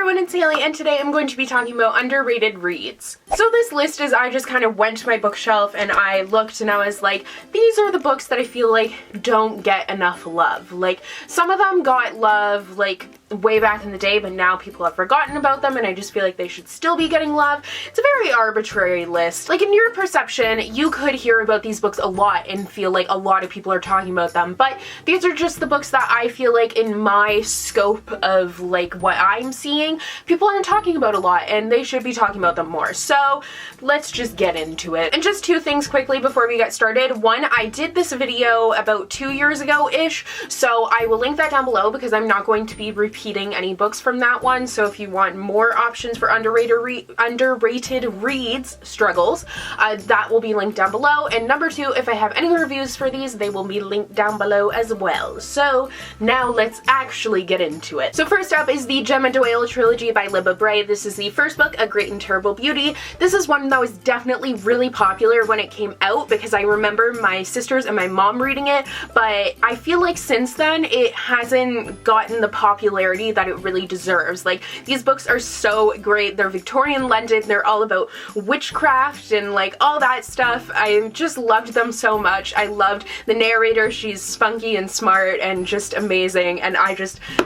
everyone, it's Hailey, and today I'm going to be talking about underrated reads. So this list is, I just kind of went to my bookshelf and I looked and I was like, these are the books that I feel like don't get enough love. Like, some of them got love, like, way back in the day, but now people have forgotten about them and I just feel like they should still be getting love. It's a very arbitrary list. Like, in your perception, you could hear about these books a lot and feel like a lot of people are talking about them, but these are just the books that I feel like in my scope of like what I'm seeing, people aren't talking about a lot and they should be talking about them more. So let's just get into it. And just two things quickly before we get started. One, I did this video about 2 years ago-ish, so I will link that down below because I'm not going to be repeating any books from that one. So if you want more options for underrated reads, struggles, that will be linked down below. And number two, if I have any reviews for these, they will be linked down below as well. So now let's actually get into it. So first up is the Gemma Doyle Trilogy by Libba Bray. This is the first book, A Great and Terrible Beauty. This is one that was definitely really popular when it came out because I remember my sisters and my mom reading it, but I feel like since then it hasn't gotten the popularity that it really deserves. Like, these books are so great. They're Victorian London, they're all about witchcraft and like all that stuff. I just loved them so much. I loved the narrator. She's spunky and smart and just amazing, and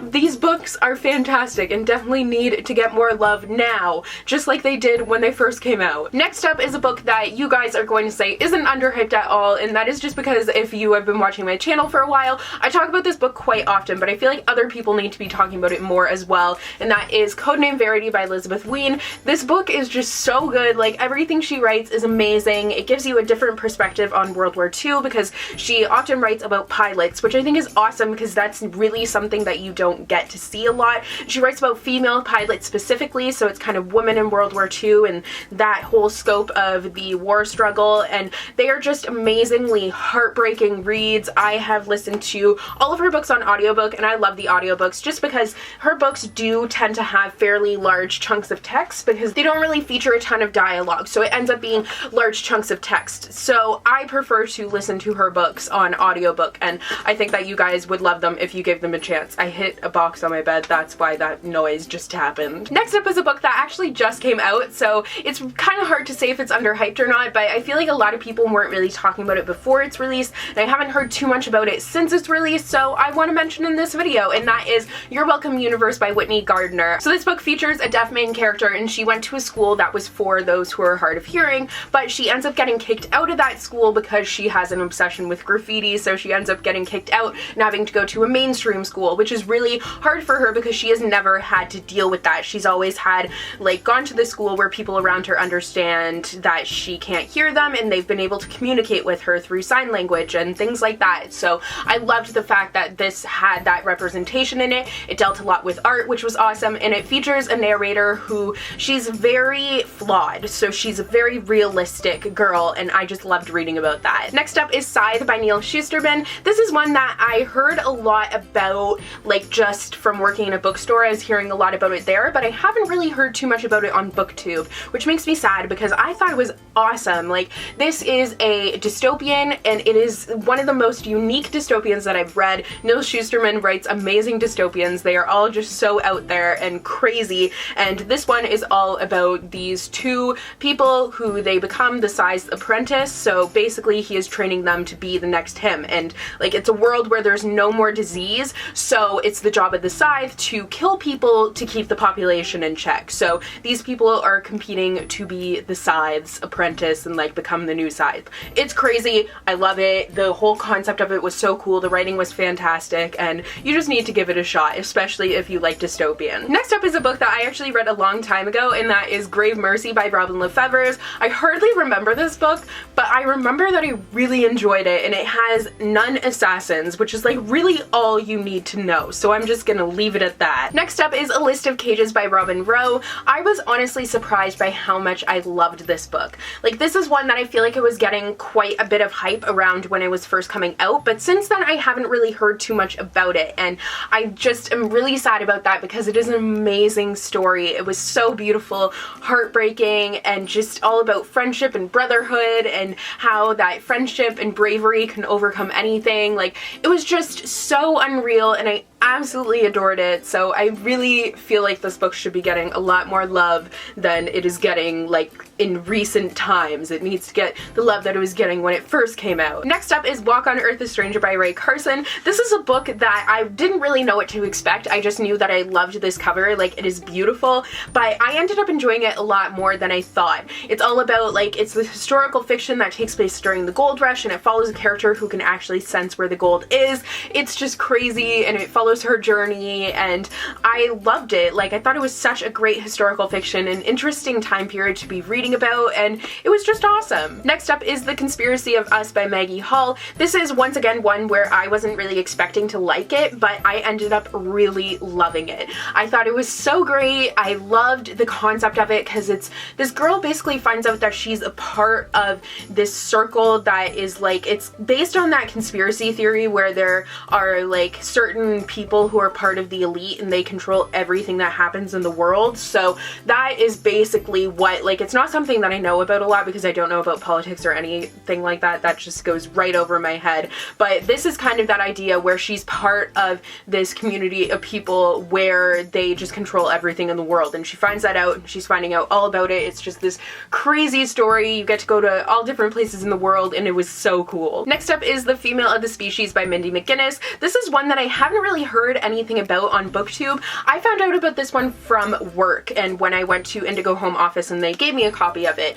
these books are fantastic and definitely need to get more love now, just like they did when they first came out. Next up is a book that you guys are going to say isn't underhyped at all, and that is just because if you have been watching my channel for a while, I talk about this book quite often, but I feel like other people need to be talking about it more as well, and that is Codename Verity by Elizabeth Wien. This book is just so good. Like, everything she writes is amazing. It gives you a different perspective on World War II because she often writes about pilots, which I think is awesome because that's really something that you don't get to see a lot. She writes about female pilots specifically, so it's kind of women in World War II and that whole scope of the war struggle, and they are just amazingly heartbreaking reads. I have listened to all of her books on audiobook, and I love the audiobooks just because her books do tend to have fairly large chunks of text because they don't really feature a ton of dialogue, so it ends up being large chunks of text. So I prefer to listen to her books on audiobook, and I think that you guys would love them if you gave them a chance. I hit a box on my bed, that's why that noise just happened. Next up is a book that actually just came out, so it's kind of hard to say if it's underhyped or not, but I feel like a lot of people weren't really talking about it before its release, and I haven't heard too much about it since its release, so I want to mention in this video, and that is Your Welcome Universe by Whitney Gardner. So this book features a deaf main character, and she went to a school that was for those who are hard of hearing, but she ends up getting kicked out of that school because she has an obsession with graffiti, so she ends up getting kicked out and having to go to a mainstream school, which is really hard for her because she has never had to deal with that. She's always had, like, gone to the school where people around her understand that she can't hear them, and they've been able to communicate with her through sign language and things like that. So I loved the fact that this had that representation in it. It dealt a lot with art, which was awesome, and it features a narrator who, she's very flawed, so she's a very realistic girl, and I just loved reading about that. Next up is Scythe by Neil Shusterman. This is one that I heard a lot about, like, just from working in a bookstore. I was hearing a lot about it there, but I haven't really heard too much about it on BookTube, which makes me sad because I thought it was awesome. Like, this is a dystopian, and it is one of the most unique dystopians that I've read. Neil Shusterman writes amazing dystopians. They are all just so out there and crazy, and this one is all about these two people who they become the Scythe's apprentice. So basically he is training them to be the next him, and like, it's a world where there's no more disease, so it's the job of the Scythe to kill people to keep the population in check. So these people are competing to be the Scythe's apprentice and like become the new Scythe. It's crazy. I love it. The whole concept of it was so cool. The writing was fantastic, and you just need to give it a shot, especially if you like dystopian. Next up is a book that I actually read a long time ago, and that is Grave Mercy by Robin Lefevers. I hardly remember this book, but I remember that I really enjoyed it, and it has nun assassins, which is like really all you need to know, so I'm just gonna leave it at that. Next up is A List of Cages by Robin Rowe. I was honestly surprised by how much I loved this book. Like, this is one that I feel like it was getting quite a bit of hype around when it was first coming out, but since then I haven't really heard too much about it, and I just am really sad about that because it is an amazing story. It was so beautiful, heartbreaking, and just all about friendship and brotherhood and how that friendship and bravery can overcome anything. Like, it was just so unreal, and I absolutely adored it. So I really feel like this book should be getting a lot more love than it is getting like in recent times. It needs to get the love that it was getting when it first came out. Next up is Walk on Earth, a Stranger by Ray Carson. This is a book that I didn't really know what to expect. I just knew that I loved this cover, like it is beautiful, but I ended up enjoying it a lot more than I thought. It's all about like, it's the historical fiction that takes place during the gold rush, and it follows a character who can actually sense where the gold is. It's just crazy, and it follows her journey, and I loved it. Like, I thought it was such a great historical fiction, an interesting time period to be reading about, and it was just awesome. Next up is The Conspiracy of Us by Maggie Hall. This is once again one where I wasn't really expecting to like it, but I ended up really loving it. I thought it was so great. I loved the concept of it because it's this girl basically finds out that she's a part of this circle that is like, it's based on that conspiracy theory where there are like certain people who are part of the elite and they control everything that happens in the world. So that is basically what, like, it's not something that I know about a lot because I don't know about politics or anything like that. That just goes right over my head. But this is kind of that idea where she's part of this community of people where they just control everything in the world, and she finds that out, and she's finding out all about it. It's just this crazy story. You get to go to all different places in the world, and it was so cool. Next up is The Female of the Species by Mindy Mcginnis. This is one that I haven't really heard anything about on BookTube. I found out about this one from work, and when I went to Indigo Home Office and they gave me a copy of it.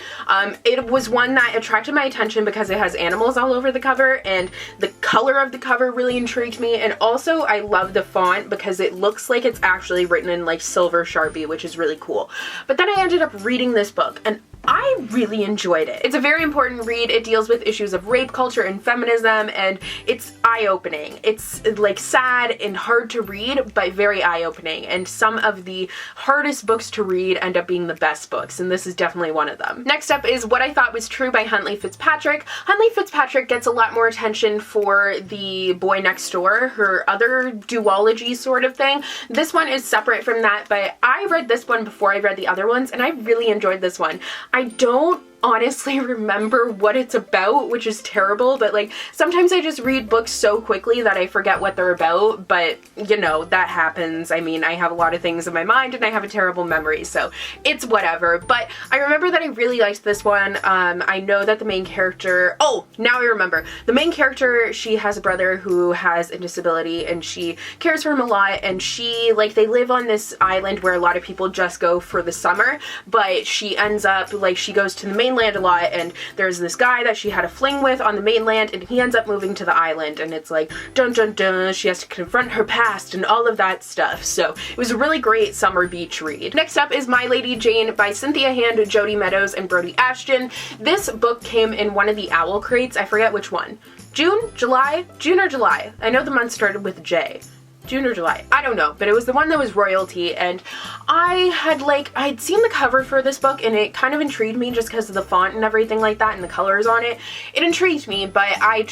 It was one that attracted my attention because it has animals all over the cover, and the color of the cover really intrigued me, and also I love the font because it looks like it's actually written in like silver Sharpie, which is really cool. But then I ended up reading this book, and I really enjoyed it. It's a very important read. It deals with issues of rape culture and feminism, and it's eye-opening. It's like sad and hard to read, but very eye-opening, and some of the hardest books to read end up being the best books, and this is definitely one of them. Next up is What I Thought Was True by Huntley Fitzpatrick. Huntley Fitzpatrick gets a lot more attention for The Boy Next Door, her other duology sort of thing. This one is separate from that, but I read this one before I read the other ones, and I really enjoyed this one. I don't honestly remember what it's about, which is terrible, but like sometimes I just read books so quickly that I forget what they're about, but you know, that happens. I mean, I have a lot of things in my mind and I have a terrible memory, so it's whatever. But I remember that I really liked this one. I know that the main character, oh, now I remember. The main character, she has a brother who has a disability and she cares for him a lot, and she, like, they live on this island where a lot of people just go for the summer, but she ends up, like, she goes to the mainland a lot, and there's this guy that she had a fling with on the mainland, and he ends up moving to the island, and it's like dun dun dun, she has to confront her past and all of that stuff. So it was a really great summer beach read. Next up is My Lady Jane by Cynthia Hand, Jody Meadows, and Brody Ashton. This book came in one of the owl crates. I forget which one. June or July. I know the month started with J. June or July, I don't know, but it was the one that was royalty, and I'd seen the cover for this book, and it kind of intrigued me just because of the font and everything like that and the colors on it. It intrigued me, but I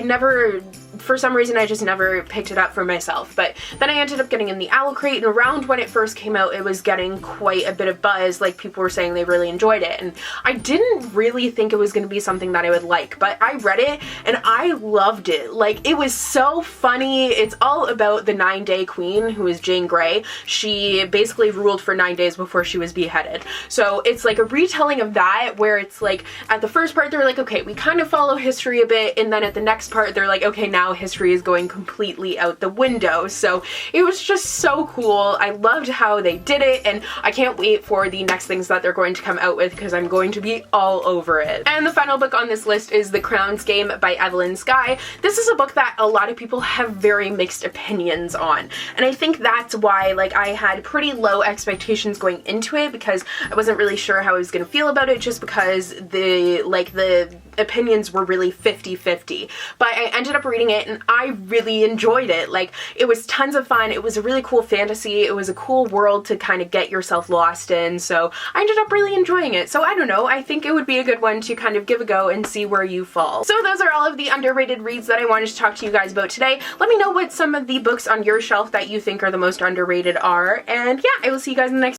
never, for some reason, I just never picked it up for myself. But then I ended up getting in the owl crate, and around when it first came out, it was getting quite a bit of buzz. Like, people were saying they really enjoyed it, and I didn't really think it was going to be something that I would like, but I read it and I loved it. Like, it was so funny. It's all about the 9-day queen, who is Jane Grey. She basically ruled for 9 days before she was beheaded. So it's like a retelling of that, where it's like, at the first part they're like, okay, we kind of follow history a bit, and then at the next part they're like, okay, now history is going completely out the window. So it was just so cool. I loved how they did it, and I can't wait for the next things that they're going to come out with, because I'm going to be all over it. And the final book on this list is The Crown's Game by Evelyn Skye. This is a book that a lot of people have very mixed opinions on, and I think that's why, like, I had pretty low expectations going into it, because I wasn't really sure how I was gonna feel about it, just because the opinions were really 50-50. But I ended up reading it and I really enjoyed it. Like, it was tons of fun. It was a really cool fantasy. It was a cool world to kind of get yourself lost in. So I ended up really enjoying it. So I don't know, I think it would be a good one to kind of give a go and see where you fall. So those are all of the underrated reads that I wanted to talk to you guys about today. Let me know what some of the books on your shelf that you think are the most underrated are. And yeah, I will see you guys in the next